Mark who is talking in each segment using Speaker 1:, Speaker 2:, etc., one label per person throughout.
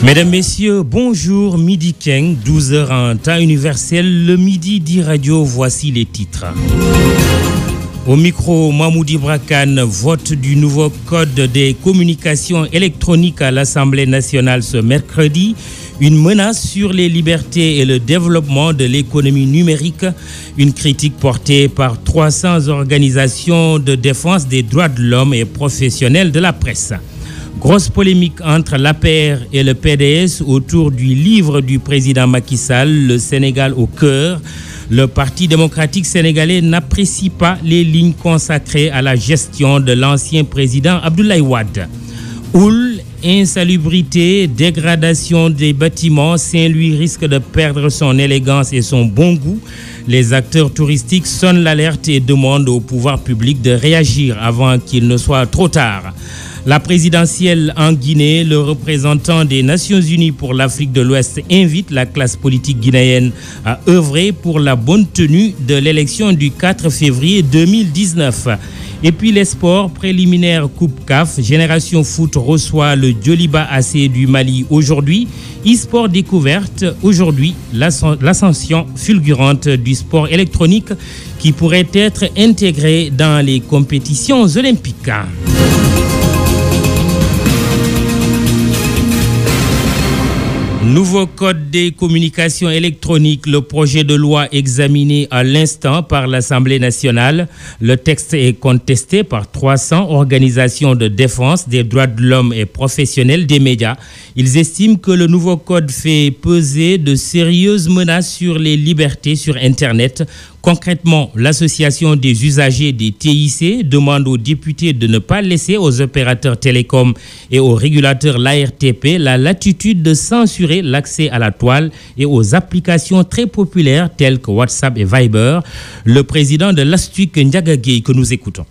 Speaker 1: Mesdames, Messieurs, bonjour, midi 15, 12h en temps universel, le midi d'e-radio, voici les titres. Au micro, Mahmoudi Brakane, vote du nouveau code des communications électroniques à l'Assemblée nationale ce mercredi. Une menace sur les libertés et le développement de l'économie numérique. Une critique portée par 300 organisations de défense des droits de l'homme et professionnels de la presse. Grosse polémique entre l'APR et le PDS autour du livre du président Macky Sall, Le Sénégal au cœur. Le Parti démocratique sénégalais n'apprécie pas les lignes consacrées à la gestion de l'ancien président Abdoulaye Wade. Houle, insalubrité, dégradation des bâtiments, Saint-Louis risque de perdre son élégance et son bon goût. Les acteurs touristiques sonnent l'alerte et demandent au pouvoir public de réagir avant qu'il ne soit trop tard. La présidentielle en Guinée, le représentant des Nations Unies pour l'Afrique de l'Ouest invite la classe politique guinéenne à œuvrer pour la bonne tenue de l'élection du 4 février 2019. Et puis les sports préliminaires Coupe CAF, Génération Foot reçoit le Djoliba AC du Mali aujourd'hui. E-sport découverte, aujourd'hui l'ascension fulgurante du sport électronique qui pourrait être intégré dans les compétitions olympiques. Nouveau code des communications électroniques, le projet de loi examiné à l'instant par l'Assemblée nationale. Le texte est contesté par 300 organisations de défense des droits de l'homme et professionnels des médias. Ils estiment que le nouveau code fait peser de sérieuses menaces sur les libertés sur Internet. Concrètement, l'association des usagers des TIC demande aux députés de ne pas laisser aux opérateurs télécoms et aux régulateurs l'ARTP la latitude de censurer l'accès à la toile et aux applications très populaires telles que WhatsApp et Viber. Le président de l'Astuc, Ndiaga Gueye, que nous écoutons.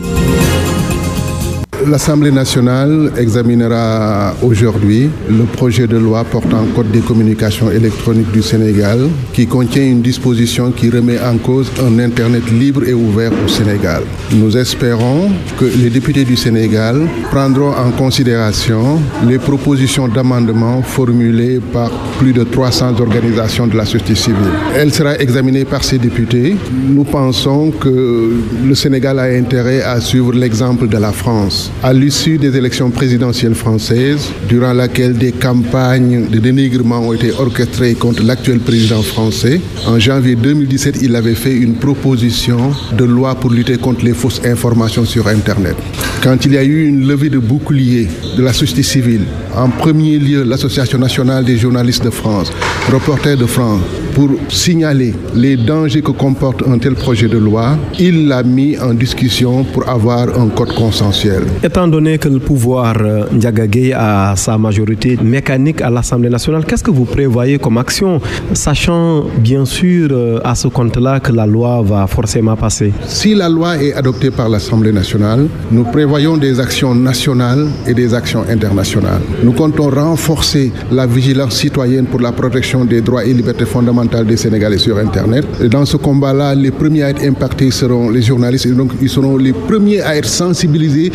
Speaker 2: L'Assemblée nationale examinera aujourd'hui le projet de loi portant code des communications électroniques du Sénégal qui contient une disposition qui remet en cause un Internet libre et ouvert au Sénégal. Nous espérons que les députés du Sénégal prendront en considération les propositions d'amendement formulées par plus de 300 organisations de la société civile. Elle sera examinée par ces députés. Nous pensons que le Sénégal a intérêt à suivre l'exemple de la France. À l'issue des élections présidentielles françaises, durant laquelle des campagnes de dénigrement ont été orchestrées contre l'actuel président français, en janvier 2017, il avait fait une proposition de loi pour lutter contre les fausses informations sur Internet. Quand il y a eu une levée de boucliers de la société civile, en premier lieu l'Association nationale des journalistes de France, Reporters de France, pour signaler les dangers que comporte un tel projet de loi, il l'a mis en discussion pour avoir un code consensuel.
Speaker 3: Étant donné que le pouvoir Ndiaga Gueye a sa majorité mécanique à l'Assemblée nationale, qu'est-ce que vous prévoyez comme action, sachant bien sûr à ce compte-là que la loi va forcément passer?
Speaker 2: Si la loi est adoptée par l'Assemblée nationale, nous prévoyons des actions nationales et des actions internationales. Nous comptons renforcer la vigilance citoyenne pour la protection des droits et libertés fondamentales des Sénégalais sur Internet. Et dans ce combat-là, les premiers à être impactés seront les journalistes et donc ils seront les premiers à être sensibilisés.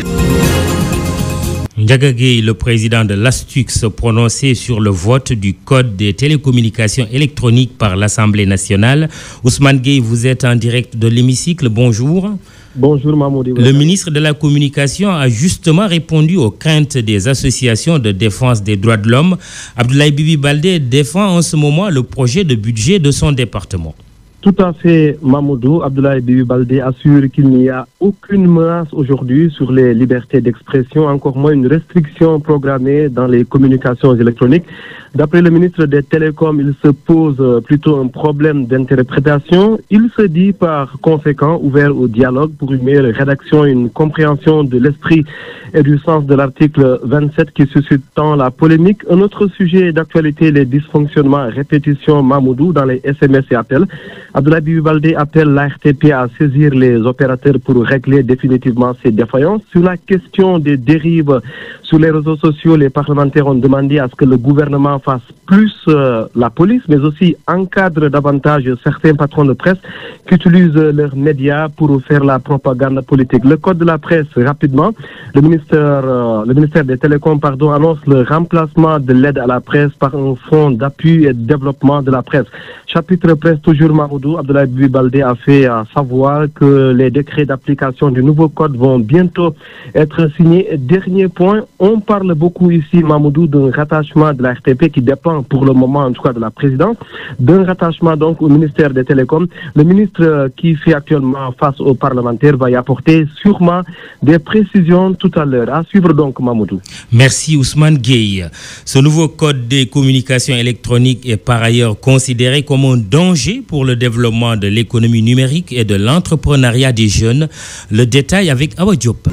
Speaker 1: Ndiaga Gueye, le président de l'Astuc, se prononçait sur le vote du code des télécommunications électroniques par l'Assemblée nationale. Ousmane Gueye, vous êtes en direct de l'hémicycle. Bonjour.
Speaker 4: Bonjour Mahmoudi.
Speaker 1: Le ministre de la Communication a justement répondu aux craintes des associations de défense des droits de l'homme. Abdoulaye Bibi Baldé défend en ce moment le projet de budget de son département.
Speaker 4: Tout à fait, Mamoudou. Abdoulaye Bibi Baldé assure qu'il n'y a aucune menace aujourd'hui sur les libertés d'expression, encore moins une restriction programmée dans les communications électroniques. D'après le ministre des Télécoms, il se pose plutôt un problème d'interprétation. Il se dit par conséquent ouvert au dialogue pour une meilleure rédaction et une compréhension de l'esprit et du sens de l'article 27 qui suscite tant la polémique. Un autre sujet d'actualité, les dysfonctionnements à répétition Mamoudou dans les SMS et appels. Abdoulaye Bibi Baldé appelle l'ARTP à saisir les opérateurs pour régler définitivement ces défaillances. Sur la question des dérives sur les réseaux sociaux, les parlementaires ont demandé à ce que le gouvernement fasse plus la police, mais aussi encadre davantage certains patrons de presse qui utilisent leurs médias pour faire la propagande politique. Le code de la presse, rapidement, le ministère des Télécoms annonce le remplacement de l'aide à la presse par un fonds d'appui et de développement de la presse. Chapitre presse toujours, Mamoudou, Abdoulaye Bibi Baldé a fait savoir que les décrets d'application du nouveau code vont bientôt être signés. Dernier point, on parle beaucoup ici, Mamoudou, d'un rattachement de la RTP qui dépend pour le moment, en tout cas, de la présidence, d'un rattachement donc au ministère des Télécoms. Le ministre qui fait actuellement face aux parlementaires va y apporter sûrement des précisions tout à l'heure. À suivre donc, Mamoudou.
Speaker 1: Merci Ousmane Gueye. Ce nouveau code des communications électroniques est par ailleurs considéré comme un danger pour le développement de l'économie numérique et de l'entrepreneuriat des jeunes. Le détail avec Awa Diop.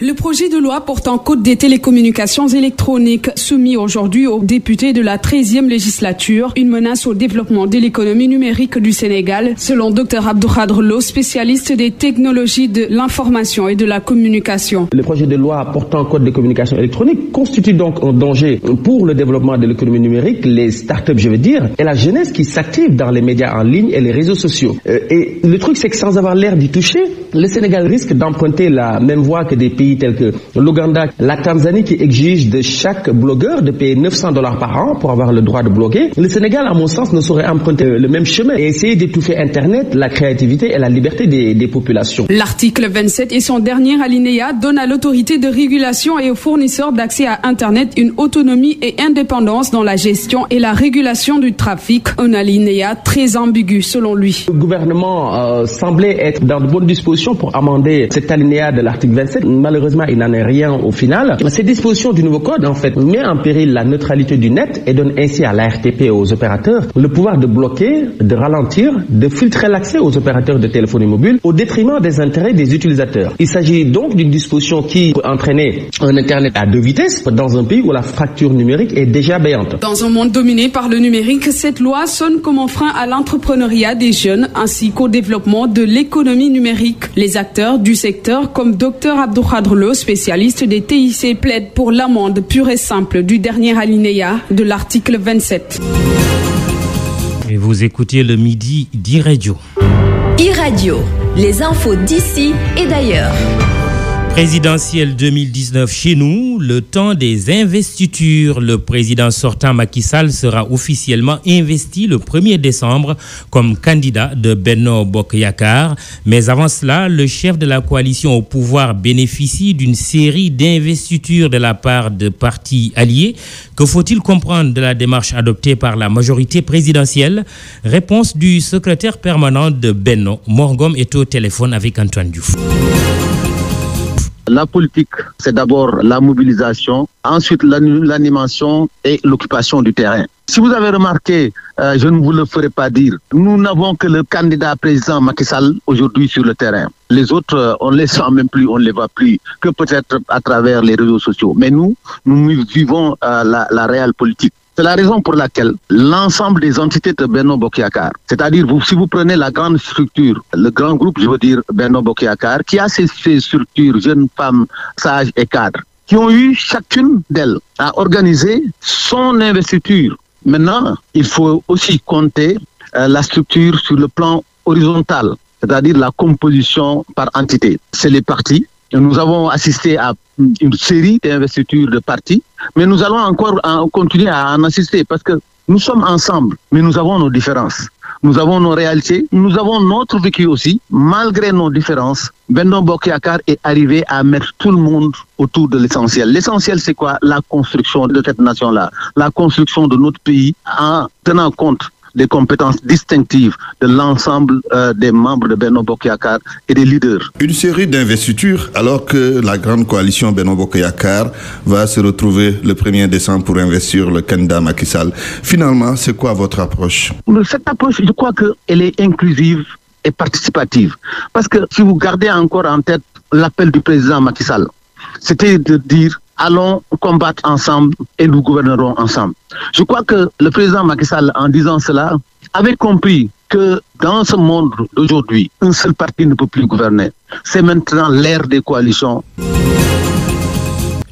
Speaker 5: Le projet de loi portant code des télécommunications électroniques soumis aujourd'hui aux députés de la 13e législature, une menace au développement de l'économie numérique du Sénégal, selon Dr Abdoukhadre Lo, spécialiste des technologies de l'information et de la communication.
Speaker 6: Le projet de loi portant code des communications électroniques constitue donc un danger pour le développement de l'économie numérique, les startups je veux dire, et la jeunesse qui s'active dans les médias en ligne et les réseaux sociaux. Et le truc c'est que sans avoir l'air d'y toucher, le Sénégal risque d'emprunter la même voie que des pays tels que l'Ouganda, la Tanzanie qui exige de chaque blogueur de payer $900 par an pour avoir le droit de bloguer. Le Sénégal, à mon sens, ne saurait emprunter le même chemin et essayer d'étouffer Internet, la créativité et la liberté des populations.
Speaker 5: L'article 27 et son dernier alinéa donnent à l'autorité de régulation et aux fournisseurs d'accès à Internet une autonomie et indépendance dans la gestion et la régulation du trafic. Un alinéa très ambigu selon lui.
Speaker 6: Le gouvernement semblait être dans de bonnes dispositions pour amender cet alinéa de l'article 27. Malheureusement, il n'en est rien au final. Ces dispositions du nouveau code, en fait, met en péril la neutralité du net et donne ainsi à l'ARTP et aux opérateurs le pouvoir de bloquer, de ralentir, de filtrer l'accès aux opérateurs de téléphonie mobile au détriment des intérêts des utilisateurs. Il s'agit donc d'une disposition qui peut entraîner un Internet à 2 vitesses dans un pays où la fracture numérique est déjà béante.
Speaker 5: Dans un monde dominé par le numérique, cette loi sonne comme un frein à l'entrepreneuriat des jeunes ainsi qu'au développement de l'économie numérique. Les acteurs du secteur comme Dr Abdoukhadre Lo, spécialiste des TIC, plaide pour l'amende pure et simple du dernier alinéa de l'article 27.
Speaker 1: Et vous écoutez le midi d'e-Radio.
Speaker 7: e-Radio, les infos d'ici et d'ailleurs.
Speaker 1: Présidentielle 2019 chez nous, le temps des investitures. Le président sortant Macky Sall sera officiellement investi le 1er décembre comme candidat de Benno Bokk Yakaar. Mais avant cela, le chef de la coalition au pouvoir bénéficie d'une série d'investitures de la part de partis alliés. Que faut-il comprendre de la démarche adoptée par la majorité présidentielle? Réponse du secrétaire permanent de Benno. Morgom est au téléphone avec Antoine Diouf.
Speaker 8: La politique, c'est d'abord la mobilisation, ensuite l'animation et l'occupation du terrain. Si vous avez remarqué, je ne vous le ferai pas dire, nous n'avons que le candidat président Macky Sall aujourd'hui sur le terrain. Les autres, on ne les sent même plus, on ne les voit plus, que peut-être à travers les réseaux sociaux. Mais nous vivons la réelle politique. C'est la raison pour laquelle l'ensemble des entités de Benno Bokk Yakaar, c'est-à-dire si vous prenez la grande structure, le grand groupe, je veux dire Benno Bokk Yakaar, qui a ces structures, jeunes femmes, sages et cadres, qui ont eu chacune d'elles à organiser son investiture. Maintenant, il faut aussi compter la structure sur le plan horizontal, c'est-à-dire la composition par entité. C'est les partis. Nous avons assisté à une série d'investitures de partis, mais nous allons encore continuer à en assister parce que nous sommes ensemble, mais nous avons nos différences. Nous avons nos réalités, nous avons notre vécu aussi. Malgré nos différences, Benno Bokk Yakaar est arrivé à mettre tout le monde autour de l'essentiel. L'essentiel, c'est quoi? La construction de cette nation-là, la construction de notre pays en tenant compte des compétences distinctives de l'ensemble des membres de Benno Bokk Yakaar et des leaders.
Speaker 9: Une série d'investitures alors que la grande coalition Benno Bokk Yakaar va se retrouver le 1er décembre pour investir le candidat Macky Sall. Finalement, c'est quoi votre approche?
Speaker 8: Cette approche, je crois qu'elle est inclusive et participative. Parce que si vous gardez encore en tête l'appel du président Macky Sall, c'était de dire allons combattre ensemble et nous gouvernerons ensemble. Je crois que le président Macky Sall, en disant cela, avait compris que dans ce monde d'aujourd'hui, un seul parti ne peut plus gouverner. C'est maintenant l'ère des coalitions.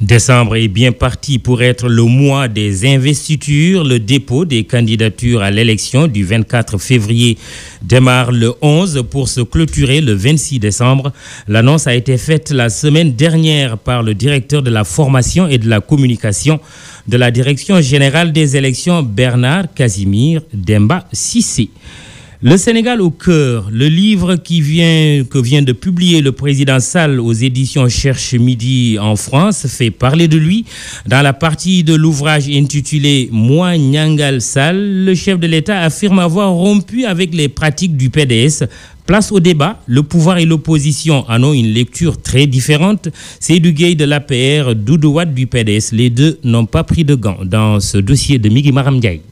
Speaker 1: Décembre est bien parti pour être le mois des investitures. Le dépôt des candidatures à l'élection du 24 février démarre le 11 pour se clôturer le 26 décembre. L'annonce a été faite la semaine dernière par le directeur de la formation et de la communication de la Direction générale des élections, Bernard Casimir Demba Cissé. Le Sénégal au cœur, le livre que vient de publier le président Sall aux éditions Cherche Midi en France fait parler de lui. Dans la partie de l'ouvrage intitulé Moi Nyangal Sall, le chef de l'État affirme avoir rompu avec les pratiques du PDS. Place au débat, le pouvoir et l'opposition en ont une lecture très différente. Seydou Gueye de l'APR, Doudou Wade du PDS, les deux n'ont pas pris de gants dans ce dossier de Migui Maram Ndiaye.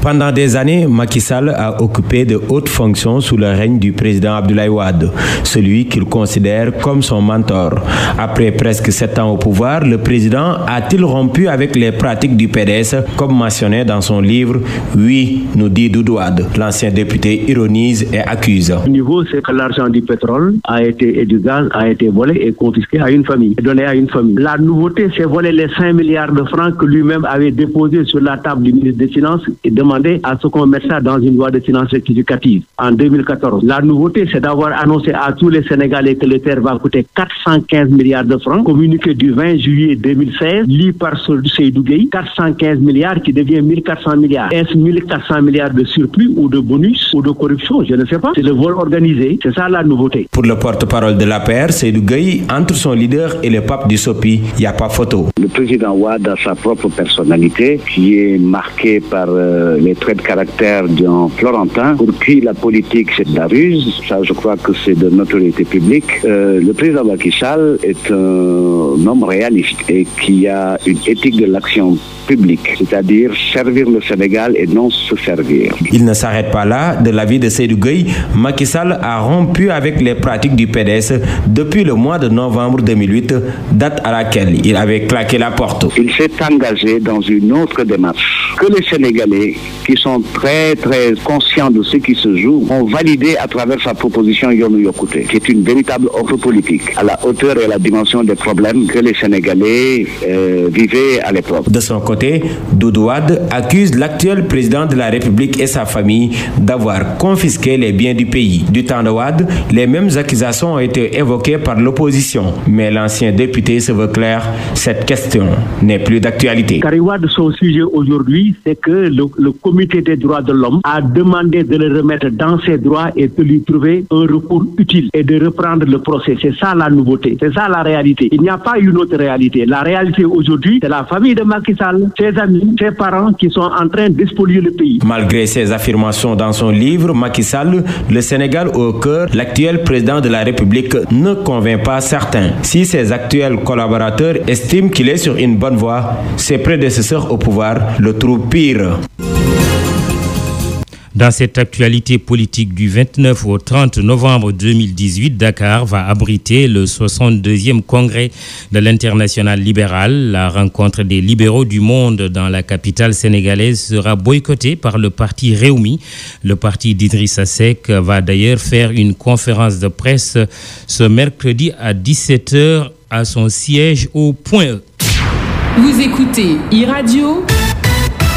Speaker 10: Pendant des années, Macky Sall a occupé de hautes fonctions sous le règne du président Abdoulaye Wade, celui qu'il considère comme son mentor. Après presque 7 ans au pouvoir, le président a-t-il rompu avec les pratiques du PDS, comme mentionné dans son livre « Oui », nous dit Doudou Wade. L'ancien député ironise et accuse.
Speaker 4: Le niveau, c'est que l'argent du pétrole et du gaz a été volé et confisqué à une famille, donné à une famille. La nouveauté, c'est voler les 5 milliards de francs que lui-même avait déposés sur la table du ministre des Finances et demandé à ce qu'on mette ça dans une loi de finances rectificative en 2014. La nouveauté, c'est d'avoir annoncé à tous les Sénégalais que le terre va coûter 415 milliards de francs, communiqué du 20 juillet 2016, lu par Seydou Gueye, 415 milliards qui devient 1400 milliards. Est-ce 1400 milliards de surplus ou de bonus ou de corruption? Je ne sais pas. C'est le vol organisé. C'est ça la nouveauté.
Speaker 10: Pour le porte-parole de l'APR, Seydou Gueye, entre son leader et le pape du Sopi, il n'y a pas photo.
Speaker 11: Le président Wade a sa propre personnalité qui est marquée par les traits de caractère d'un Florentin pour qui la politique c'est de la ruse. Ça, je crois que c'est de notoriété publique. Le président Macky Sall est un homme réaliste et qui a une éthique de l'action publique, c'est-à-dire servir le Sénégal et non se servir.
Speaker 10: Il ne s'arrête pas là. De l'avis de Seydou Gueye, Macky Sall a rompu avec les pratiques du PDS depuis le mois de novembre 2008, date à laquelle il avait claqué la porte.
Speaker 11: Il s'est engagé dans une autre démarche que les Sénégalais, qui sont très très conscients de ce qui se joue, ont validé à travers sa proposition Yonou Yokouté, qui est une véritable offre politique à la hauteur et à la dimension des problèmes que les Sénégalais vivaient à l'époque.
Speaker 10: De son côté, Doudou Wade accuse l'actuel président de la République et sa famille d'avoir confisqué les biens du pays. Du temps de Wade, les mêmes accusations ont été évoquées par l'opposition, mais l'ancien député se veut clair, cette question n'est plus d'actualité.
Speaker 4: Karim Wade, son sujet aujourd'hui, c'est que le comité des droits de l'homme a demandé de le remettre dans ses droits et de lui trouver un recours utile et de reprendre le procès. C'est ça la nouveauté, c'est ça la réalité. Il n'y a pas une autre réalité. La réalité aujourd'hui, c'est la famille de Macky Sall, ses amis, ses parents qui sont en train d'expolier le pays.
Speaker 10: Malgré ses affirmations dans son livre, Macky Sall, le Sénégal au cœur, l'actuel président de la République ne convainc pas certains. Si ses actuels collaborateurs estiment qu'il est sur une bonne voie, ses prédécesseurs au pouvoir le trouvent pire.
Speaker 1: Dans cette actualité politique du 29 au 30 novembre 2018, Dakar va abriter le 62e congrès de l'Internationale libérale. La rencontre des libéraux du monde dans la capitale sénégalaise sera boycottée par le parti Rewmi. Le parti d'Idrissa Seck va d'ailleurs faire une conférence de presse ce mercredi à 17h à son siège au Point E.
Speaker 5: Vous écoutez e-radio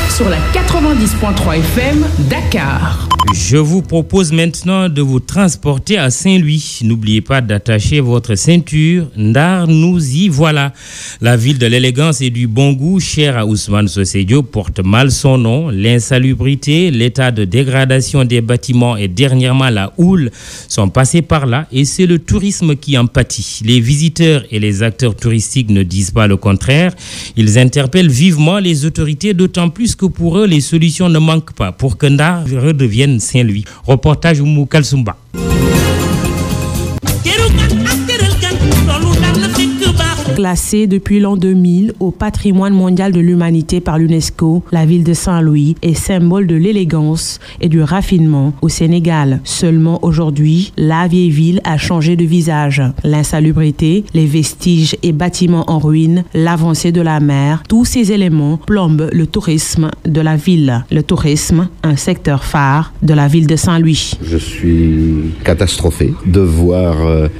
Speaker 5: sur la 90.3 FM Dakar.
Speaker 1: Je vous propose maintenant de vous transporter à Saint-Louis. N'oubliez pas d'attacher votre ceinture. Ndar, nous y voilà. La ville de l'élégance et du bon goût, chère à Ousmane Socé Diop, porte mal son nom. L'insalubrité, l'état de dégradation des bâtiments et dernièrement la houle sont passés par là et c'est le tourisme qui en pâtit. Les visiteurs et les acteurs touristiques ne disent pas le contraire. Ils interpellent vivement les autorités, d'autant plus que pour eux, les solutions ne manquent pas pour que Ndar redevienne Saint-Louis. Reportage Oumou Kalsoumba.
Speaker 12: Classée depuis l'an 2000 au patrimoine mondial de l'humanité par l'UNESCO, la ville de Saint-Louis est symbole de l'élégance et du raffinement au Sénégal. Seulement aujourd'hui, la vieille ville a changé de visage. L'insalubrité, les vestiges et bâtiments en ruine, l'avancée de la mer, tous ces éléments plombent le tourisme de la ville. Le tourisme, un secteur phare de la ville de Saint-Louis.
Speaker 13: Je suis catastrophé de voir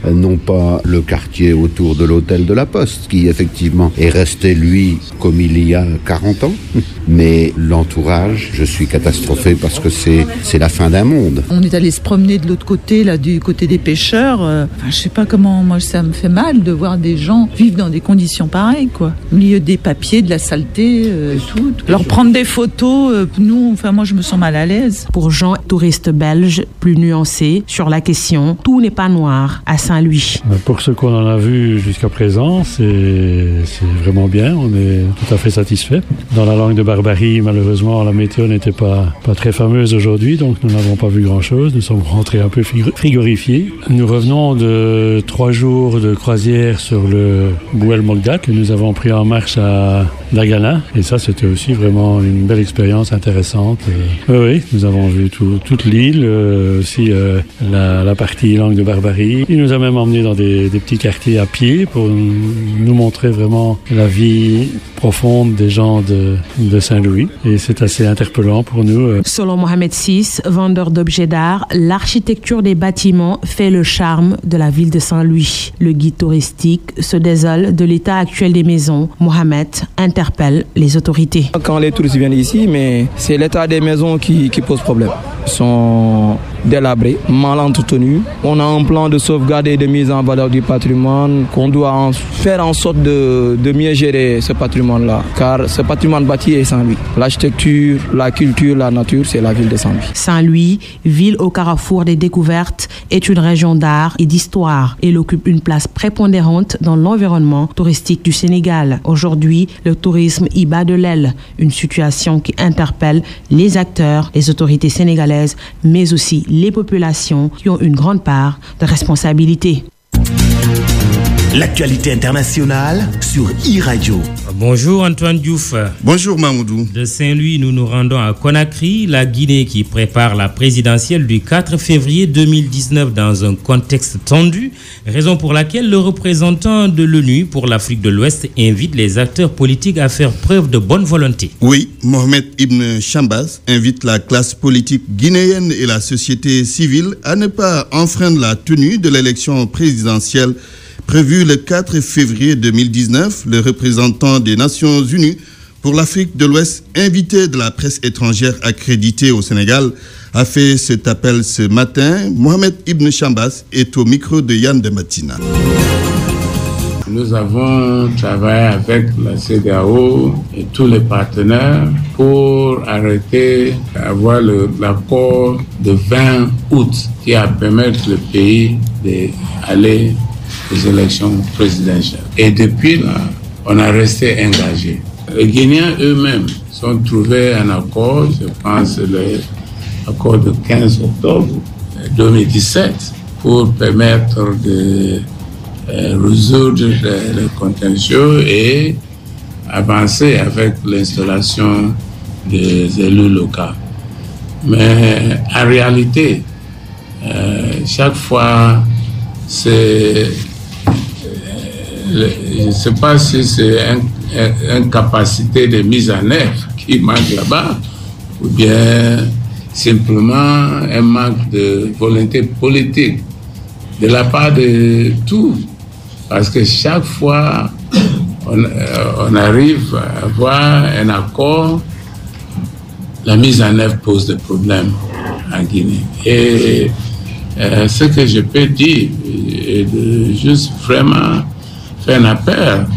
Speaker 13: non pas le quartier autour de l'hôtel de la Poste, qui effectivement est resté, lui, comme il y a 40 ans, mais l'entourage, je suis catastrophé parce que c'est la fin d'un monde.
Speaker 14: On est allé se promener de l'autre côté, là, du côté des pêcheurs. Je sais pas comment, moi, ça me fait mal de voir des gens vivre dans des conditions pareilles, quoi. Au milieu des papiers, de la saleté, tout. Leur prendre des photos, moi, je me sens mal à l'aise.
Speaker 12: Pour Jean, touriste belge, plus nuancé sur la question, tout n'est pas noir à Saint-Louis.
Speaker 15: Pour ce qu'on en a vu jusqu'à présent, c'est vraiment bien. On est tout à fait satisfait. Dans la langue de Barbarie, malheureusement, la météo n'était pas très fameuse aujourd'hui, donc nous n'avons pas vu grand-chose. Nous sommes rentrés un peu frigorifiés. Nous revenons de 3 jours de croisière sur le Bouel Molga que nous avons pris en marche à Dagana. Et ça, c'était aussi vraiment une belle expérience intéressante. Oui, nous avons vu toute l'île, aussi la partie langue de Barbarie. Il nous a même emmenés dans des petits quartiers à pied pour nous montrer vraiment la vie profonde des gens de Saint-Louis. Et c'est assez interpellant pour nous.
Speaker 12: Selon Mohamed VI, vendeur d'objets d'art, l'architecture des bâtiments fait le charme de la ville de Saint-Louis. Le guide touristique se désole de l'état actuel des maisons. Mohamed interpelle les autorités.
Speaker 16: Quand les touristes viennent ici, mais c'est l'état des maisons qui pose problème. Ils sont délabrés, mal entretenus. On a un plan de sauvegarde et de mise en valeur du patrimoine qu'on doit faire en sorte de mieux gérer ce patrimoine-là. Car ce patrimoine bâti est Saint-Louis. L'architecture, la culture, la nature, c'est la ville de Saint-Louis.
Speaker 12: Saint-Louis, ville au carrefour des découvertes, est une région d'art et d'histoire. Elle occupe une place prépondérante dans l'environnement touristique du Sénégal. Aujourd'hui, le tourisme y bat de l'aile. Une situation qui interpelle les acteurs, les autorités sénégalaises, mais aussi les populations qui ont une grande part de responsabilité.
Speaker 17: L'actualité internationale sur e-Radio.
Speaker 1: Bonjour Antoine Diouf.
Speaker 9: Bonjour Mamoudou.
Speaker 1: De Saint-Louis, nous nous rendons à Conakry, la Guinée qui prépare la présidentielle du 4 février 2019 dans un contexte tendu, raison pour laquelle le représentant de l'ONU pour l'Afrique de l'Ouest invite les acteurs politiques à faire preuve de bonne volonté.
Speaker 9: Oui, Mohamed Ibn Chambaz invite la classe politique guinéenne et la société civile à ne pas enfreindre la tenue de l'élection présidentielle prévu le 4 février 2019, le représentant des Nations Unies pour l'Afrique de l'Ouest, invité de la presse étrangère accréditée au Sénégal, a fait cet appel ce matin. Mohamed Ibn Chambaz est au micro de Yann de Matina.
Speaker 18: Nous avons travaillé avec la CEDEAO et tous les partenaires pour arrêter d'avoir l'accord de 20 août qui a permis le pays d'aller aux élections présidentielles. Et depuis là, on a resté engagé. Les Guinéens eux-mêmes ont trouvé un accord, je pense l'accord de 15 octobre 2017, pour permettre de résoudre les contentieux et avancer avec l'installation des élus locaux. Mais en réalité, chaque fois, je ne sais pas si c'est une capacité de mise en œuvre qui manque là-bas ou bien simplement un manque de volonté politique de la part de tout. Parce que chaque fois, on arrive à avoir un accord, la mise en œuvre pose des problèmes en Guinée. Et ce que je peux dire est de juste vraiment faire un appel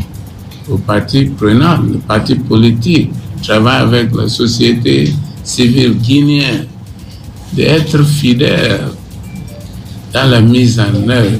Speaker 18: aux partis prenants, les partis politiques, travailler avec la société civile guinéenne, d'être fidèles dans la mise en œuvre.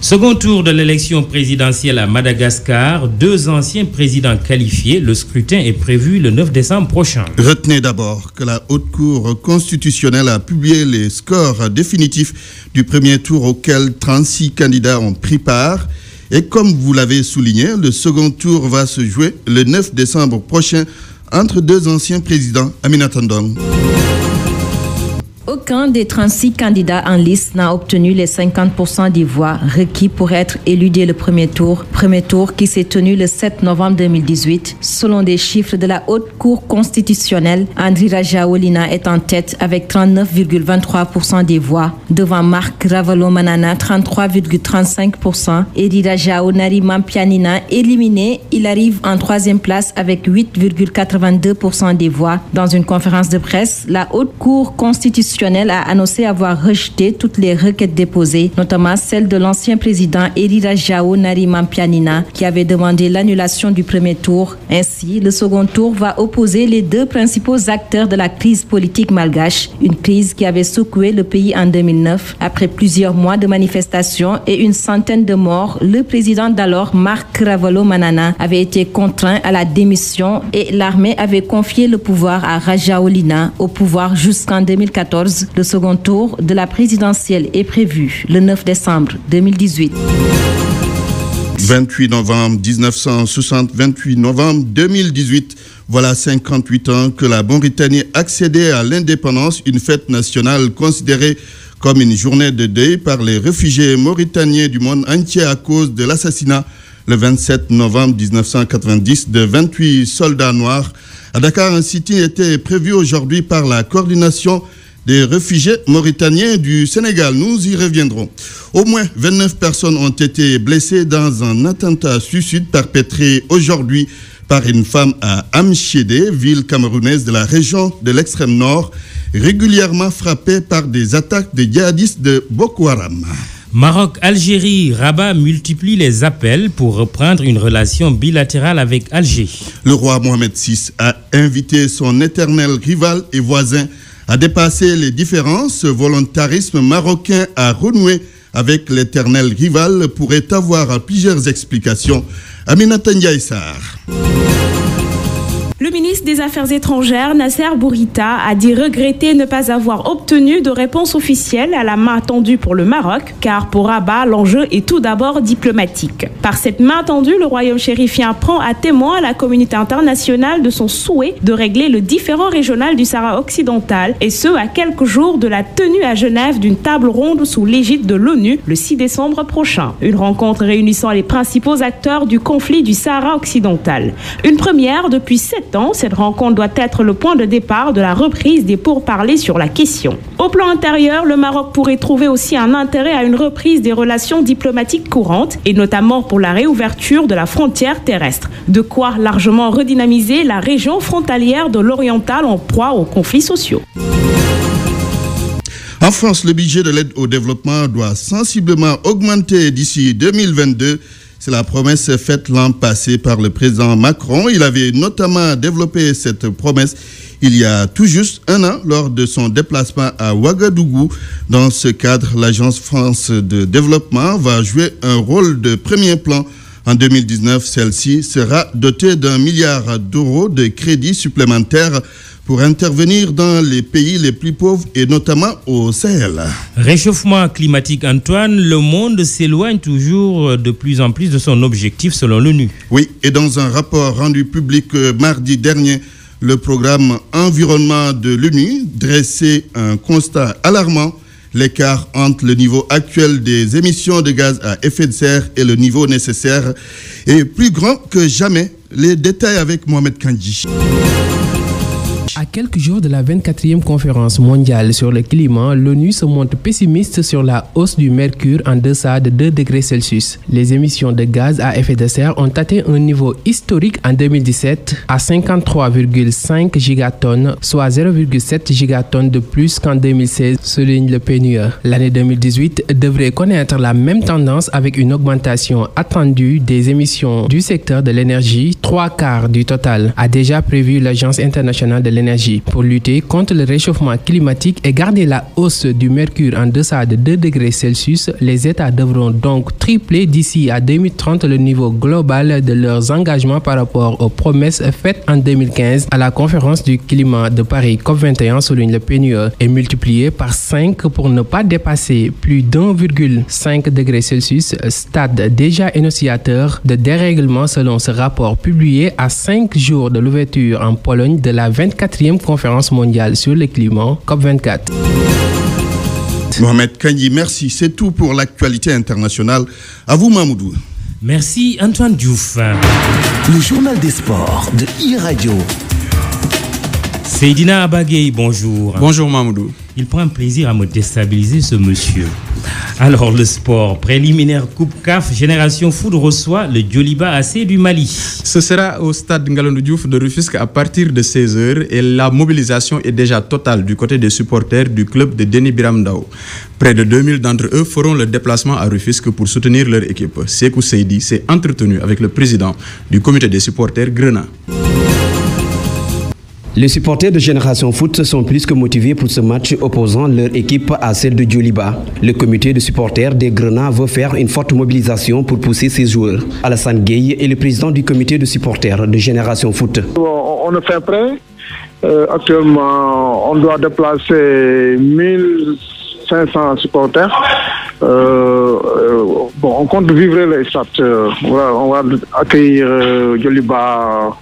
Speaker 1: Second tour de l'élection présidentielle à Madagascar, 2 anciens présidents qualifiés. Le scrutin est prévu le 9 décembre prochain.
Speaker 9: Retenez d'abord que la Haute Cour constitutionnelle a publié les scores définitifs du premier tour auquel 36 candidats ont pris part. Et comme vous l'avez souligné, le second tour va se jouer le 9 décembre prochain entre deux anciens présidents. Aminata Ndong.
Speaker 19: Aucun des 36 candidats en liste n'a obtenu les 50% des voix requis pour être élu dès le premier tour qui s'est tenu le 7 novembre 2018. Selon des chiffres de la Haute Cour constitutionnelle, Andry Rajoelina est en tête avec 39,23% des voix, devant Marc Ravalomanana 33,35% et Rirajao Narimampianina éliminé. Il arrive en troisième place avec 8,82% des voix. Dans une conférence de presse, la Haute Cour constitutionnelle a annoncé avoir rejeté toutes les requêtes déposées, notamment celle de l'ancien président Rirajao Narimampianina qui avait demandé l'annulation du premier tour. Ainsi, le second tour va opposer les deux principaux acteurs de la crise politique malgache, une crise qui avait secoué le pays en 2009. Après plusieurs mois de manifestations et une centaine de morts, le président d'alors, Marc Ravalomanana, avait été contraint à la démission et l'armée avait confié le pouvoir à Rajoelina, au pouvoir jusqu'en 2014. Le second tour de la présidentielle est prévu le 9 décembre 2018.
Speaker 9: 28 novembre 1960, 28 novembre 2018. Voilà 58 ans que la Mauritanie accédait à l'indépendance, une fête nationale considérée comme une journée de deuil par les réfugiés mauritaniens du monde entier à cause de l'assassinat le 27 novembre 1990 de 28 soldats noirs. À Dakar, un sit-in était prévu aujourd'hui par la coordination des réfugiés mauritaniens du Sénégal. Nous y reviendrons. Au moins 29 personnes ont été blessées dans un attentat suicide perpétré aujourd'hui par une femme à Amchidé, ville camerounaise de la région de l'extrême nord, régulièrement frappée par des attaques de djihadistes de Boko Haram.
Speaker 1: Maroc, Algérie, Rabat multiplie les appels pour reprendre une relation bilatérale avec Alger.
Speaker 9: Le roi Mohamed VI a invité son éternel rival et voisin à dépasser les différences. Ce volontarisme marocain à renouer avec l'éternel rival pourrait avoir plusieurs explications. Aminata Ndiaye Sarr.
Speaker 20: Le ministre des Affaires étrangères, Nasser Bourita, a dit regretter ne pas avoir obtenu de réponse officielle à la main tendue pour le Maroc, car pour Rabat, l'enjeu est tout d'abord diplomatique. Par cette main tendue, le royaume chérifien prend à témoin la communauté internationale de son souhait de régler le différend régional du Sahara occidental, et ce, à quelques jours de la tenue à Genève d'une table ronde sous l'égide de l'ONU le 6 décembre prochain. Une rencontre réunissant les principaux acteurs du conflit du Sahara occidental. Une première depuis 7 ans, cette rencontre doit être le point de départ de la reprise des pourparlers sur la question. Au plan intérieur, le Maroc pourrait trouver aussi un intérêt à une reprise des relations diplomatiques courantes, et notamment pour la réouverture de la frontière terrestre. De quoi largement redynamiser la région frontalière de l'Oriental en proie aux conflits sociaux.
Speaker 9: En France, le budget de l'aide au développement doit sensiblement augmenter d'ici 2022. C'est la promesse faite l'an passé par le président Macron. Il avait notamment développé cette promesse il y a tout juste un an lors de son déplacement à Ouagadougou. Dans ce cadre, l'Agence France de développement va jouer un rôle de premier plan. En 2019, celle-ci sera dotée d'1 milliard d'euros de crédits supplémentaires pour intervenir dans les pays les plus pauvres et notamment au Sahel.
Speaker 1: Réchauffement climatique, Antoine, le monde s'éloigne toujours de plus en plus de son objectif selon l'ONU.
Speaker 9: Oui, et dans un rapport rendu public mardi dernier, le programme environnement de l'ONU dressait un constat alarmant. L'écart entre le niveau actuel des émissions de gaz à effet de serre et le niveau nécessaire est plus grand que jamais. Les détails avec Mohamed Kandji.
Speaker 21: À quelques jours de la 24e conférence mondiale sur le climat, l'ONU se montre pessimiste sur la hausse du mercure en deçà de 2 degrés Celsius. Les émissions de gaz à effet de serre ont atteint un niveau historique en 2017 à 53,5 gigatonnes, soit 0,7 gigatonnes de plus qu'en 2016, souligne le PNUE. L'année 2018 devrait connaître la même tendance avec une augmentation attendue des émissions du secteur de l'énergie, 3/4 du total, a déjà prévu l'Agence internationale de l'énergie l'énergie. Pour lutter contre le réchauffement climatique et garder la hausse du mercure en deçà de 2 degrés Celsius, les États devront donc tripler d'ici à 2030 le niveau global de leurs engagements par rapport aux promesses faites en 2015 à la conférence du climat de Paris COP21, souligne le PNUE, et multiplié par 5 pour ne pas dépasser plus d'1,5 degré Celsius, stade déjà énonciateur de dérèglement selon ce rapport publié à 5 jours de l'ouverture en Pologne de la 24e conférence mondiale sur le climat COP24.
Speaker 9: Mohamed Kandji, merci. C'est tout pour l'actualité internationale. À vous, Mamoudou.
Speaker 1: Merci, Antoine Diouf.
Speaker 17: Le journal des sports de e-Radio.
Speaker 1: Seydina Abagay, bonjour.
Speaker 3: Bonjour Mamoudou.
Speaker 1: Il prend plaisir à me déstabiliser, ce monsieur. Alors, le sport. Préliminaire Coupe CAF, Génération Foot reçoit le Djoliba AC du Mali.
Speaker 3: Ce sera au stade Ngalandou Diouf de Rufisque à partir de 16h et la mobilisation est déjà totale du côté des supporters du club de Denis Biram Ndao. Près de 2000 d'entre eux feront le déplacement à Rufisque pour soutenir leur équipe. Sekou Seydi s'est entretenu avec le président du comité des supporters Grenat.
Speaker 22: Les supporters de Génération Foot sont plus que motivés pour ce match opposant leur équipe à celle de Djoliba. Le comité de supporters des Grenats veut faire une forte mobilisation pour pousser ses joueurs. Alassane Gueye est le président du comité de supporters de Génération Foot.
Speaker 23: On est fait prêt. Actuellement, on doit déplacer 1500 supporters. On compte vivre les stades. On va accueillir Djoliba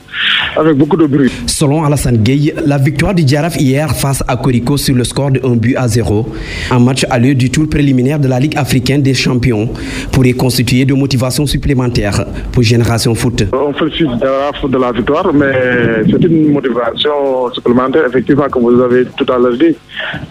Speaker 23: avec beaucoup de bruit.
Speaker 22: Selon Alassane Gueye, la victoire du Djaraf hier face à Koriko sur le score de 1-0, un match à l'heure du tour préliminaire de la Ligue africaine des champions, pourrait constituer de motivation supplémentaire pour Génération Foot.
Speaker 23: On félicite Djaraf de la victoire, mais c'est une motivation supplémentaire, effectivement, comme vous avez tout à l'heure dit.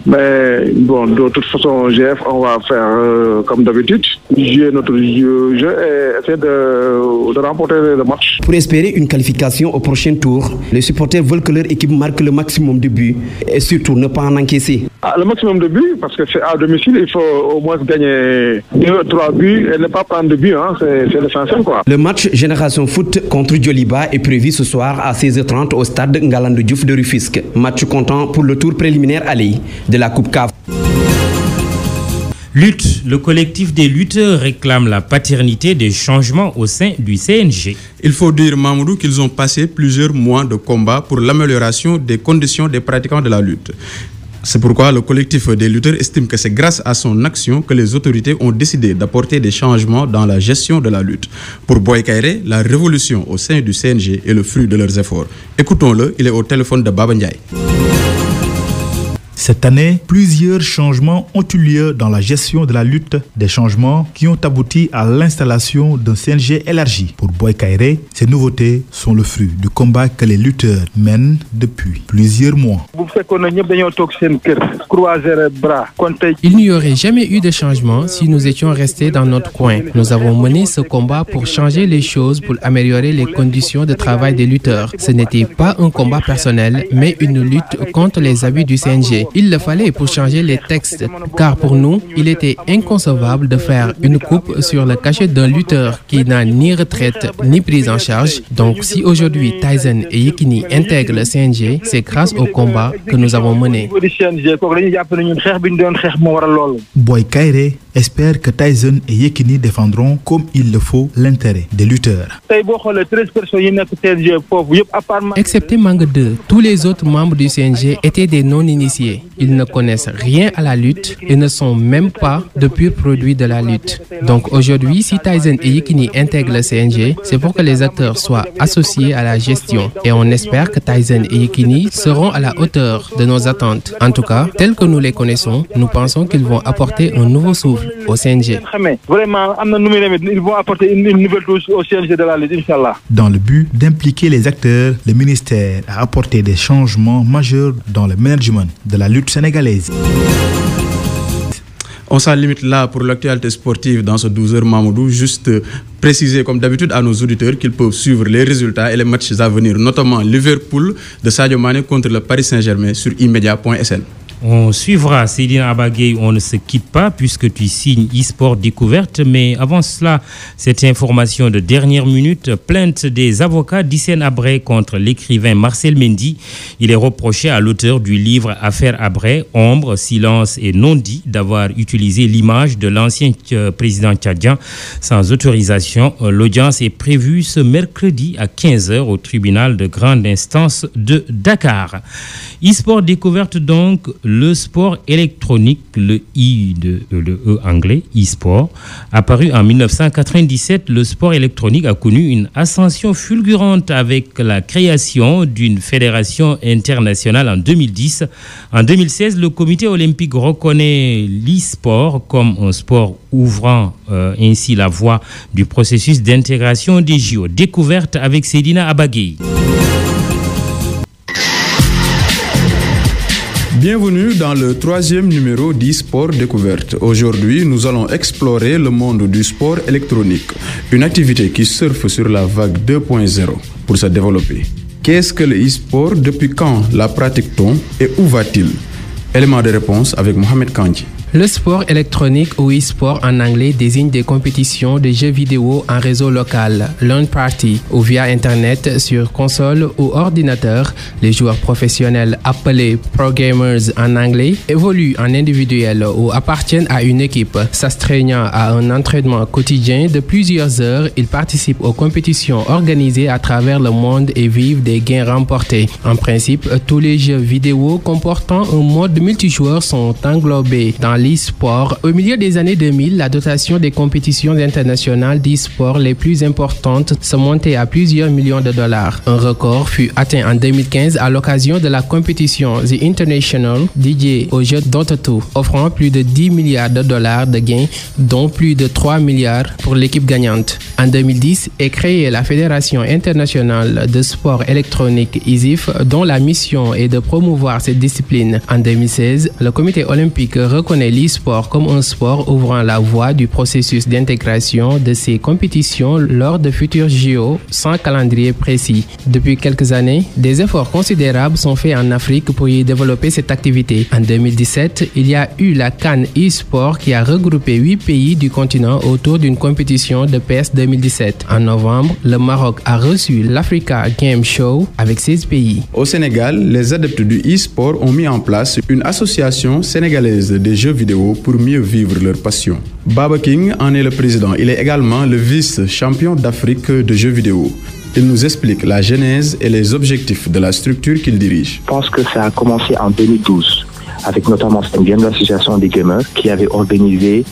Speaker 23: Mais bon, de toute façon, GF, on va faire comme d'habitude, jouer notre jeu et essayer de remporter le match.
Speaker 22: Pour espérer une qualification au prochain tour, les supporters veulent que leur équipe marque le maximum de buts et surtout ne pas en encaisser.
Speaker 23: Le maximum de buts, parce que c'est à domicile, il faut au moins gagner 2-3 buts et ne pas prendre de buts, c'est l'essentiel quoi.
Speaker 22: Le match Génération Foot contre Djoliba est prévu ce soir à 16h30 au stade Ngalandou Diouf de Rufisque. Match comptant pour le tour préliminaire aller de la Coupe CAF.
Speaker 1: Lutte, le collectif des lutteurs réclame la paternité des changements au sein du CNG.
Speaker 3: Il faut dire, Mamoudou, qu'ils ont passé plusieurs mois de combat pour l'amélioration des conditions des pratiquants de la lutte. C'est pourquoi le collectif des lutteurs estime que c'est grâce à son action que les autorités ont décidé d'apporter des changements dans la gestion de la lutte. Pour Boy Kairé, la révolution au sein du CNG est le fruit de leurs efforts. Écoutons-le, il est au téléphone de Baba Ndiaye.
Speaker 24: Cette année, plusieurs changements ont eu lieu dans la gestion de la lutte, des changements qui ont abouti à l'installation d'un CNG élargi. Pour Boy Kairé, ces nouveautés sont le fruit du combat que les lutteurs mènent depuis plusieurs mois.
Speaker 21: Il n'y aurait jamais eu de changement si nous étions restés dans notre coin. Nous avons mené ce combat pour changer les choses, pour améliorer les conditions de travail des lutteurs. Ce n'était pas un combat personnel, mais une lutte contre les abus du CNG. Il le fallait pour changer les textes, car pour nous, il était inconcevable de faire une coupe sur le cachet d'un lutteur qui n'a ni retraite ni prise en charge. Donc si aujourd'hui Tyson et Yekini intègrent le CNG, c'est grâce au combat que nous avons mené.
Speaker 24: Boy Kairé espère que Tyson et Yekini défendront comme il le faut l'intérêt des lutteurs.
Speaker 21: Excepté Manga 2, tous les autres membres du CNG étaient des non-initiés. Ils ne connaissent rien à la lutte et ne sont même pas de purs produits de la lutte. Donc aujourd'hui, si Tyson et Yekini intègrent le CNG, c'est pour que les acteurs soient associés à la gestion. Et on espère que Tyson et Yekini seront à la hauteur de nos attentes. En tout cas, tels que nous les connaissons, nous pensons qu'ils vont apporter un nouveau souffle au CNG.
Speaker 23: Vraiment, ils vont apporter une nouvelle touche au CNG de la lutte, Inch'Allah.
Speaker 24: Dans le but d'impliquer les acteurs, le ministère a apporté des changements majeurs dans le management de la lutte sénégalaise.
Speaker 3: On s'en limite là pour l'actualité sportive dans ce 12h Mamoudou. Juste préciser comme d'habitude à nos auditeurs qu'ils peuvent suivre les résultats et les matchs à venir, notamment Liverpool de Sadio Mané contre le Paris Saint-Germain sur immedia.sn.
Speaker 1: On suivra Céline Abagay, on ne se quitte pas puisque tu signes e-sport découverte. Mais avant cela, cette information de dernière minute, plainte des avocats d'Hissène Habré contre l'écrivain Marcel Mendy. Il est reproché à l'auteur du livre Affaire Habré, Ombre, Silence et Non-dit d'avoir utilisé l'image de l'ancien président tchadien sans autorisation. L'audience est prévue ce mercredi à 15h au tribunal de grande instance de Dakar. E-sport découverte donc, le sport électronique, le E anglais, e-sport, apparu en 1997, le sport électronique a connu une ascension fulgurante avec la création d'une fédération internationale en 2010. En 2016, le comité olympique reconnaît l'e-sport comme un sport ouvrant ainsi la voie du processus d'intégration des JO. Découverte avec Sedina Abagay.
Speaker 3: Bienvenue dans le 3e numéro d'e-sport découverte. Aujourd'hui, nous allons explorer le monde du sport électronique, une activité qui surfe sur la vague 2.0 pour se développer. Qu'est-ce que le e-sport? Depuis quand la pratique-t-on et où va-t-il? Élément de réponse avec Mohamed Kandji.
Speaker 21: Le sport électronique ou e-sport en anglais désigne des compétitions de jeux vidéo en réseau local, LAN party, ou via Internet sur console ou ordinateur. Les joueurs professionnels appelés pro gamers en anglais évoluent en individuel ou appartiennent à une équipe. S'astreignant à un entraînement quotidien de plusieurs heures, ils participent aux compétitions organisées à travers le monde et vivent des gains remportés. En principe, tous les jeux vidéo comportant un mode multijoueur sont englobés dans l'e-sport. Au milieu des années 2000, la dotation des compétitions internationales d'e-sport les plus importantes se montait à plusieurs millions de dollars. Un record fut atteint en 2015 à l'occasion de la compétition The International dédiée aux jeux Dota 2, offrant plus de 10 milliards de dollars de gains, dont plus de 3 milliards pour l'équipe gagnante. En 2010 est créée la Fédération internationale de sport électronique ISIF, dont la mission est de promouvoir cette discipline. En 2016, le comité olympique reconnaît l'e-sport comme un sport ouvrant la voie du processus d'intégration de ces compétitions lors de futurs JO sans calendrier précis. Depuis quelques années, des efforts considérables sont faits en Afrique pour y développer cette activité. En 2017, il y a eu la CAN e-sport qui a regroupé 8 pays du continent autour d'une compétition de PES 2017. En novembre, le Maroc a reçu l'Africa Game Show avec 16 pays.
Speaker 3: Au Sénégal, les adeptes du e-sport ont mis en place une association sénégalaise des jeux vidéo pour mieux vivre leur passion. Baba King en est le président. Il est également le vice-champion d'Afrique de jeux vidéo. Il nous explique la genèse et les objectifs de la structure qu'il dirige.
Speaker 2: Je pense que ça a commencé en 2012. Avec notamment l'association des gamers qui avait organisé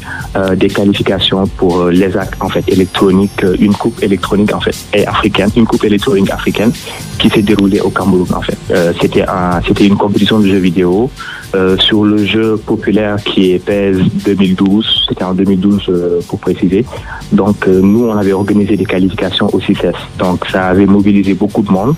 Speaker 2: des qualifications pour l'ESAC en fait électronique, une coupe électronique en fait et africaine, une coupe électronique africaine qui s'est déroulée au Cameroun en fait. C'était une compétition de jeux vidéo sur le jeu populaire qui est PES 2012. C'était en 2012 pour préciser. Donc nous on avait organisé des qualifications au CICES. Donc ça avait mobilisé beaucoup de monde.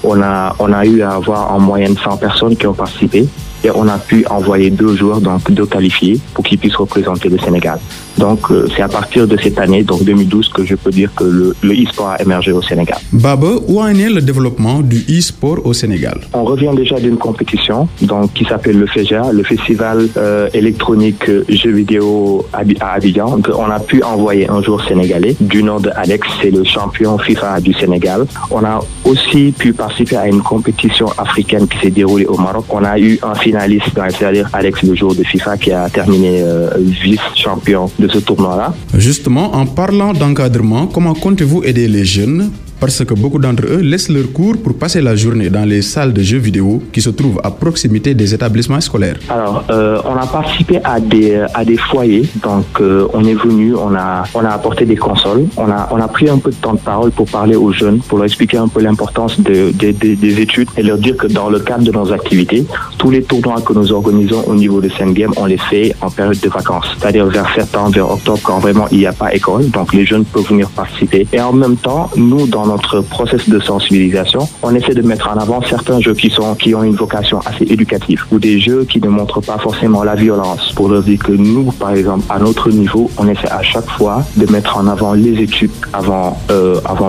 Speaker 2: On a eu à avoir en moyenne 100 personnes qui ont participé. Et on a pu envoyer 2 joueurs, donc 2 qualifiés, pour qu'ils puissent représenter le Sénégal. Donc c'est à partir de cette année, donc 2012, que je peux dire que le e-sport a émergé au Sénégal.
Speaker 3: Baba, où en est le développement du e-sport au Sénégal?
Speaker 2: On revient déjà d'une compétition donc, qui s'appelle le FEJA, le Festival électronique jeux vidéo à Abidjan. Donc, on a pu envoyer un joueur sénégalais du nom de Alex, c'est le champion FIFA du Sénégal. On a aussi pu participer à une compétition africaine qui s'est déroulée au Maroc. On a eu un finaliste, c'est-à-dire Alex, le joueur de FIFA, qui a terminé vice-champion de ce tournoi-là.
Speaker 3: Justement, en parlant d'encadrement, comment comptez-vous aider les jeunes? Parce que beaucoup d'entre eux laissent leur cours pour passer la journée dans les salles de jeux vidéo qui se trouvent à proximité des établissements scolaires.
Speaker 2: Alors, on a participé à des foyers. Donc, on est venu, on a apporté des consoles. On a pris un peu de temps de parole pour parler aux jeunes, pour leur expliquer un peu l'importance des études et leur dire que dans le cadre de nos activités, tous les tournois que nous organisons au niveau de Saint Game, on les fait en période de vacances. C'est-à-dire vers septembre, vers octobre, quand vraiment il n'y a pas école. Donc, les jeunes peuvent venir participer. Et en même temps, nous, dans notre processus de sensibilisation, on essaie de mettre en avant certains jeux qui ont une vocation assez éducative ou des jeux qui ne montrent pas forcément la violence. Pour leur dire que nous, par exemple, à notre niveau, on essaie à chaque fois de mettre en avant les études avant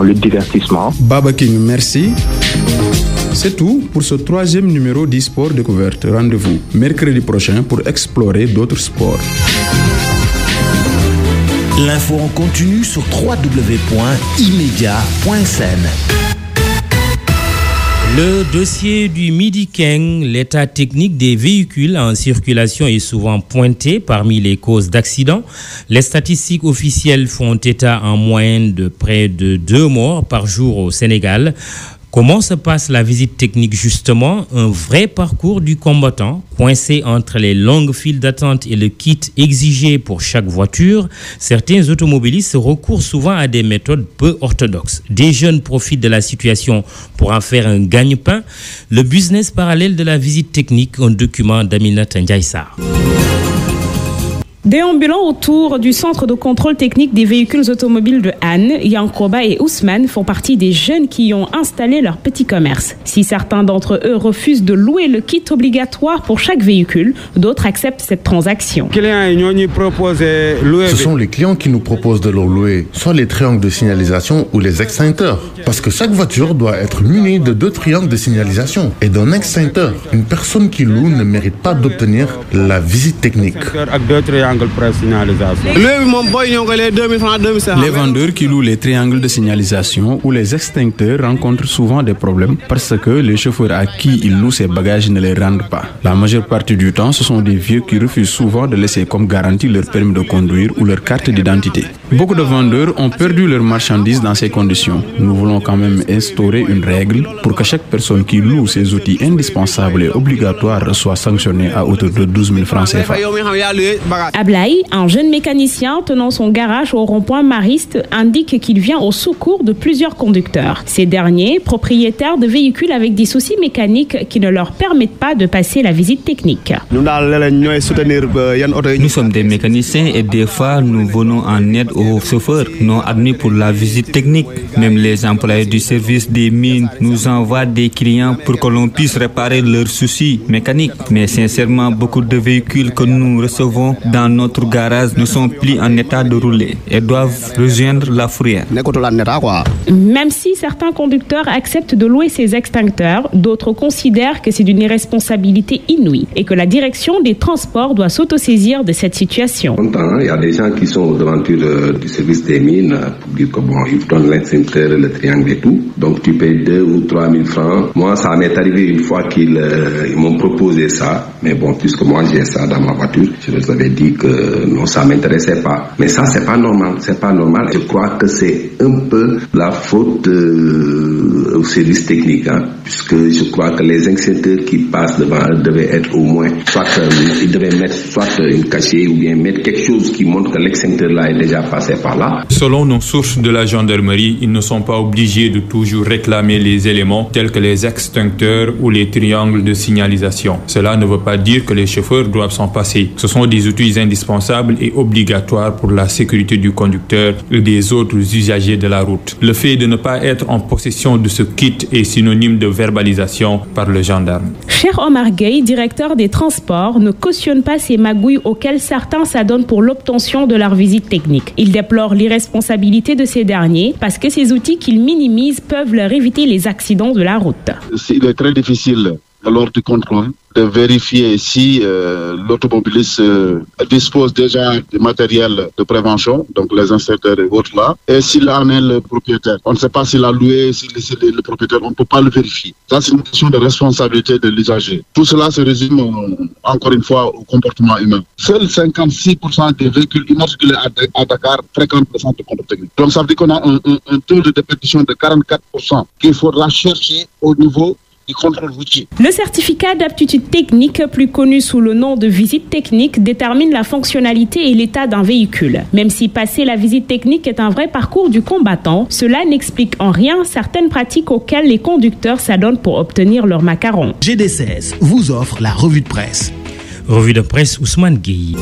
Speaker 2: le divertissement.
Speaker 3: Baba King, merci. C'est tout pour ce 3e numéro d'e-sport découverte. Rendez-vous mercredi prochain pour explorer d'autres sports.
Speaker 17: L'info en continu sur www.imedia.sn.
Speaker 1: Le dossier du Midi Keng, l'état technique des véhicules en circulation est souvent pointé parmi les causes d'accidents. Les statistiques officielles font état en moyenne de près de 2 morts par jour au Sénégal. Comment se passe la visite technique justement? Un vrai parcours du combattant, coincé entre les longues files d'attente et le kit exigé pour chaque voiture. Certains automobilistes recourent souvent à des méthodes peu orthodoxes. Des jeunes profitent de la situation pour en faire un gagne-pain. Le business parallèle de la visite technique, un document d'Aminata Ndiaïsar.
Speaker 20: Déambulant autour du centre de contrôle technique des véhicules automobiles de Anne, Yankoba et Ousmane font partie des jeunes qui y ont installé leur petit commerce. Si certains d'entre eux refusent de louer le kit obligatoire pour chaque véhicule, d'autres acceptent cette transaction.
Speaker 6: Ce sont les clients qui nous proposent de leur louer soit les triangles de signalisation ou les extincteurs. Parce que chaque voiture doit être munie de 2 triangles de signalisation et d'un extincteur. Une personne qui loue ne mérite pas d'obtenir la visite technique.
Speaker 3: Les vendeurs qui louent les triangles de signalisation ou les extincteurs rencontrent souvent des problèmes parce que les chauffeurs à qui ils louent ces bagages ne les rendent pas. La majeure partie du temps, ce sont des vieux qui refusent souvent de laisser comme garantie leur permis de conduire ou leur carte d'identité. Beaucoup de vendeurs ont perdu leurs marchandises dans ces conditions. Nous voulons quand même instaurer une règle pour que chaque personne qui loue ces outils indispensables et obligatoires soit sanctionnée à hauteur de 12 000 francs CFA.
Speaker 20: Ablaï, un jeune mécanicien tenant son garage au rond-point Mariste, indique qu'il vient au secours de plusieurs conducteurs. Ces derniers, propriétaires de véhicules avec des soucis mécaniques qui ne leur permettent pas de passer la visite technique.
Speaker 7: Nous sommes des mécaniciens et des fois nous venons en aide aux chauffeurs non admis pour la visite technique. Même les employés du service des mines nous envoient des clients pour que l'on puisse réparer leurs soucis mécaniques. Mais sincèrement, beaucoup de véhicules que nous recevons dans notre garage ne sont plus en état de rouler et doivent rejoindre la fourrière.
Speaker 20: Même si certains conducteurs acceptent de louer ces extincteurs, d'autres considèrent que c'est d'une irresponsabilité inouïe et que la direction des transports doit s'autosaisir de cette situation.
Speaker 8: Il y a des gens qui sont aux devantures du service des mines pour dire que ils donnent l'extincteur, le triangle et tout. Donc tu payes 2 ou 3 000 francs. Moi, ça m'est arrivé une fois qu'ils m'ont proposé ça. Mais bon, puisque moi j'ai ça dans ma voiture, je leur avais dit que non, ça m'intéressait pas. Mais ça, c'est pas normal. C'est pas normal. Je crois que c'est un peu la faute au service technique, puisque je crois que les extincteurs qui passent devant eux devaient être au moins, soit ils devaient mettre soit une cachette ou bien mettre quelque chose qui montre que l'extincteur là est déjà passé par là.
Speaker 11: Selon nos sources de la gendarmerie, ils ne sont pas obligés de toujours réclamer les éléments tels que les extincteurs ou les triangles de signalisation. Cela ne veut pas dire que les chauffeurs doivent s'en passer. Ce sont des outils indispensables et obligatoires pour la sécurité du conducteur et des autres usagers de la route. Le fait de ne pas être en possession de ce kit est synonyme de verbalisation par le gendarme.
Speaker 20: Cher Omar Gueye, directeur des transports, ne cautionne pas ces magouilles auxquelles certains s'adonnent pour l'obtention de leur visite technique. Il déplore l'irresponsabilité de ces derniers parce que ces outils qu'ils minimisent peuvent leur éviter les accidents de la route.
Speaker 23: Il est très difficile lors du contrôle de vérifier si l'automobiliste dispose déjà du matériel de prévention, donc les inserteurs et autres là, et s'il en est le propriétaire. On ne sait pas s'il a loué, s'il est le propriétaire, on ne peut pas le vérifier. Ça, c'est une question de responsabilité de l'usager. Tout cela se résume, encore une fois, au comportement humain. Seuls 56% des véhicules immatriculés à Dakar fréquentent le centre de contrôle technique. Donc ça veut dire qu'on a un taux de déperdition de 44% qu'il faudra chercher au niveau du contrôle routier.
Speaker 20: Le certificat d'aptitude technique, plus connu sous le nom de visite technique, détermine la fonctionnalité et l'état d'un véhicule. Même si passer la visite technique est un vrai parcours du combattant, cela n'explique en rien certaines pratiques auxquelles les conducteurs s'adonnent pour obtenir leur macaron.
Speaker 17: GD16 vous offre la revue de presse.
Speaker 1: Revue de presse Ousmane Gueye.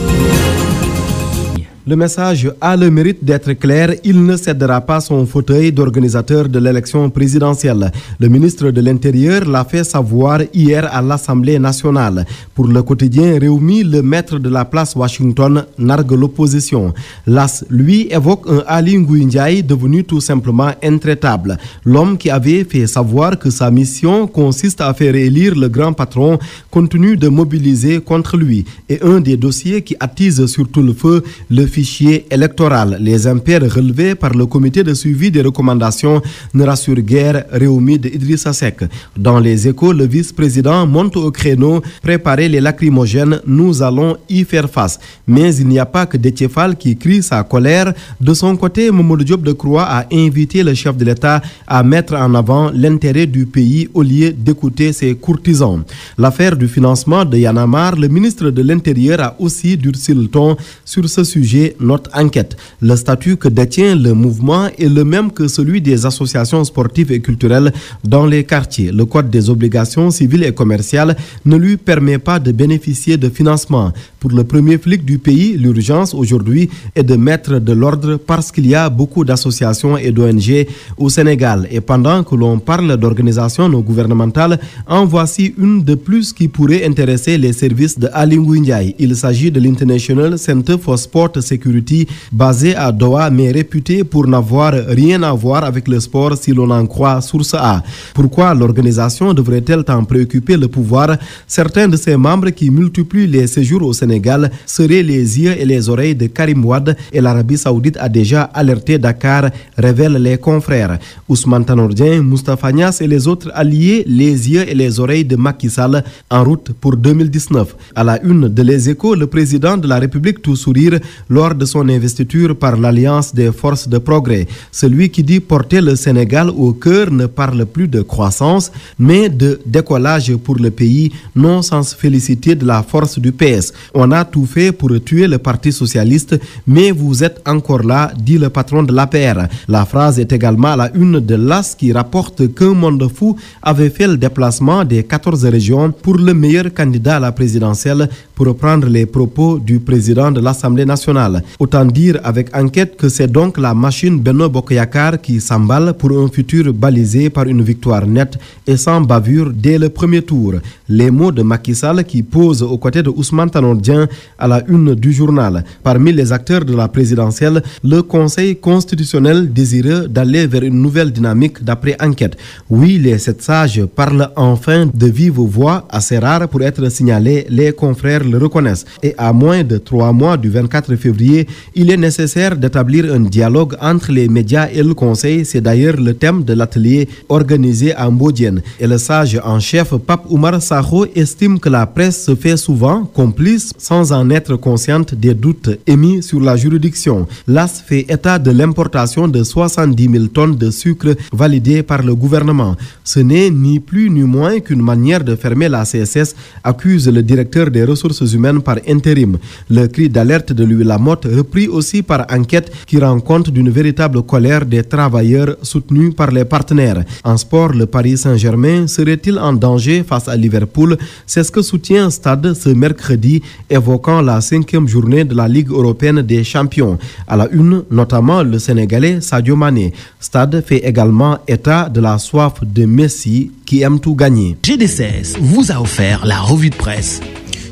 Speaker 4: Le message a le mérite d'être clair. Il ne cédera pas son fauteuil d'organisateur de l'élection présidentielle. Le ministre de l'Intérieur l'a fait savoir hier à l'Assemblée nationale. Pour le quotidien Réumi, le maître de la place Washington nargue l'opposition. L'AS, lui, évoque un Ali Ngouille Ndiaye devenu tout simplement intraitable. L'homme qui avait fait savoir que sa mission consiste à faire élire le grand patron continue de mobiliser contre lui. Et un des dossiers qui attise surtout le feu, le fichier électoral. Les impairs relevés par le comité de suivi des recommandations ne rassurent guère Réumi de Idrissa Seck. Dans les Échos, le vice-président monte au créneau, préparer les lacrymogènes, nous allons y faire face. Mais il n'y a pas que Déthié Fall qui crie sa colère. De son côté, Mamadou Diop Decroix a invité le chef de l'État à mettre en avant l'intérêt du pays au lieu d'écouter ses courtisans. L'affaire du financement de Y'en a marre, le ministre de l'Intérieur a aussi durci le ton sur ce sujet, note enquête. Le statut que détient le mouvement est le même que celui des associations sportives et culturelles dans les quartiers. Le code des obligations civiles et commerciales ne lui permet pas de bénéficier de financement. Pour le premier flic du pays, l'urgence aujourd'hui est de mettre de l'ordre parce qu'il y a beaucoup d'associations et d'ONG au Sénégal. Et pendant que l'on parle d'organisations non gouvernementales, en voici une de plus qui pourrait intéresser les services de Ali Ngouille Ndiaye. Il s'agit de l'International Center for Sport Security, basé à Doha, mais réputé pour n'avoir rien à voir avec le sport si l'on en croit Source A. Pourquoi l'organisation devrait-elle tant préoccuper le pouvoir? Certains de ses membres qui multiplient les séjours au Sénégal seraient les yeux et les oreilles de Karim Wade et l'Arabie Saoudite a déjà alerté Dakar, révèlent les confrères. Ousmane Tanor Dieng, Moustapha Niasse et les autres alliés, les yeux et les oreilles de Macky Sall en route pour 2019. À la une de Les Échos, le président de la République tout sourire lors de son investiture par l'Alliance des forces de progrès. Celui qui dit porter le Sénégal au cœur ne parle plus de croissance, mais de décollage pour le pays, non sans se féliciter de la force du PS. On a tout fait pour tuer le Parti socialiste, mais vous êtes encore là, dit le patron de l'APR. La phrase est également à la une de l'AS qui rapporte qu'un monde fou avait fait le déplacement des 14 régions pour le meilleur candidat à la présidentielle, pour reprendre les propos du président de l'Assemblée nationale. Autant dire avec enquête que c'est donc la machine Benno Bokk Yakaar qui s'emballe pour un futur balisé par une victoire nette et sans bavure dès le premier tour. Les mots de Macky Sall qui pose aux côtés de Ousmane Tanor Dieng à la une du journal. Parmi les acteurs de la présidentielle, le Conseil constitutionnel désireux d'aller vers une nouvelle dynamique d'après enquête. Oui, les 7 sages parlent enfin de vive voix, assez rare pour être signalé, les confrères le reconnaissent. Et à moins de 3 mois du 24 février, il est nécessaire d'établir un dialogue entre les médias et le Conseil. C'est d'ailleurs le thème de l'atelier organisé à Mbodiène. Et le sage en chef, Pape Oumar Sakho, estime que la presse se fait souvent complice sans en être consciente des doutes émis sur la juridiction. L'AS fait état de l'importation de 70 000 tonnes de sucre validées par le gouvernement. Ce n'est ni plus ni moins qu'une manière de fermer la CSS, accuse le directeur des ressources humaines par intérim. Le cri d'alerte de Louis Lamotte, repris aussi par enquête, qui rend compte d'une véritable colère des travailleurs soutenus par les partenaires. En sport, le Paris Saint-Germain serait-il en danger face à Liverpool? C'est ce que soutient Stade ce mercredi, évoquant la 5e journée de la Ligue européenne des champions. À la une, notamment le Sénégalais Sadio Mané. Stade fait également état de la soif de Messi qui aime tout gagner.
Speaker 17: GD16 vous a offert la revue de presse.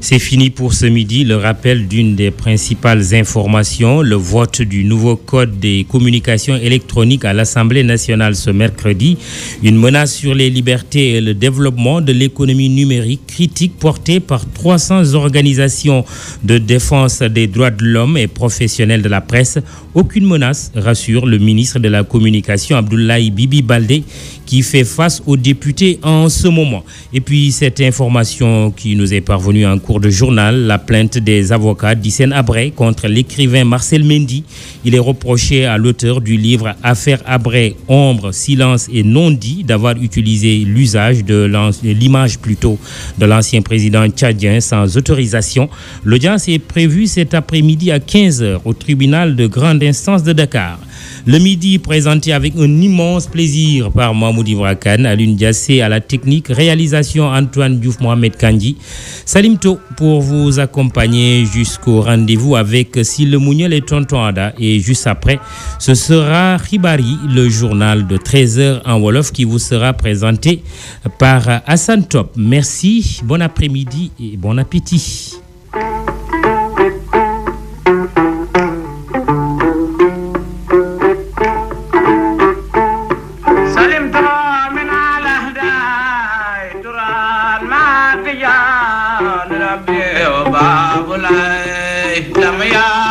Speaker 1: C'est fini pour ce midi. Le rappel d'une des principales informations, le vote du nouveau code des communications électroniques à l'Assemblée nationale ce mercredi. Une menace sur les libertés et le développement de l'économie numérique, critique portée par 300 organisations de défense des droits de l'homme et professionnels de la presse. Aucune menace, rassure le ministre de la Communication, Abdoulaye Bibi Baldé, qui fait face aux députés en ce moment. Et puis cette information qui nous est parvenue en cours de journal, la plainte des avocats d'Hissène Habré contre l'écrivain Marcel Mendy. Il est reproché à l'auteur du livre Affaire Habré, Ombre, Silence et Non-dit d'avoir utilisé l'image de l'ancien président tchadien sans autorisation. L'audience est prévue cet après-midi à 15h au tribunal de grande instance de Dakar. Le midi présenté avec un immense plaisir par Mahmoud Ibra Kane, Alioune Diassé à la technique, réalisation Antoine Diouf, Mohamed Kandji. Salim To pour vous accompagner jusqu'au rendez-vous avec Sylle Mouniel et Tonton Ada. Et juste après, ce sera Ribari, le journal de 13h en Wolof qui vous sera présenté par Hassan Top. Merci, bon après-midi et bon appétit.
Speaker 5: Babulai, Lamaya.